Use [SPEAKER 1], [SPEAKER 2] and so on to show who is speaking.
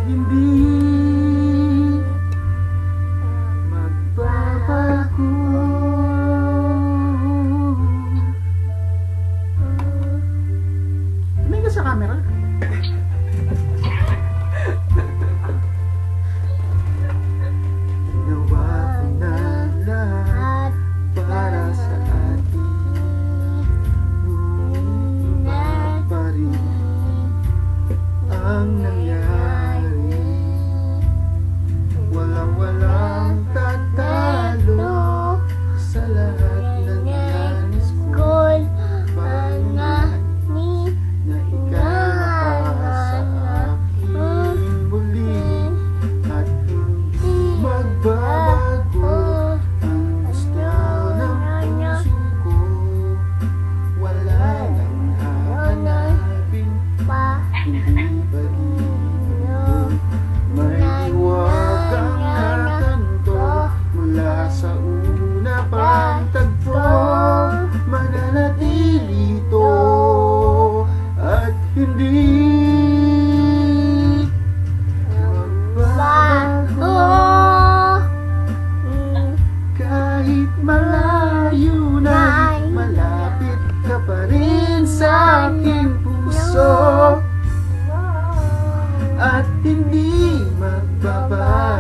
[SPEAKER 1] hindi magbabago. Tumingin ka sa camera. Ginawa ko na lahat para sa atin, ngunit iba pa rin ang nangyari. Walang tatalo sa lahat ng nais ko. Pangarap na ikaw sa akin muli, at hindi magbabago ang gusto ng puso ko. Wala nang hahanapin, hindi ba dito may hiwagang nakanto mula sa una pang tagpo. Mananatili ito at hindi magbabago. Kahit malayo na, malapit ka pa rin sa aking puso, at hindi magbabago.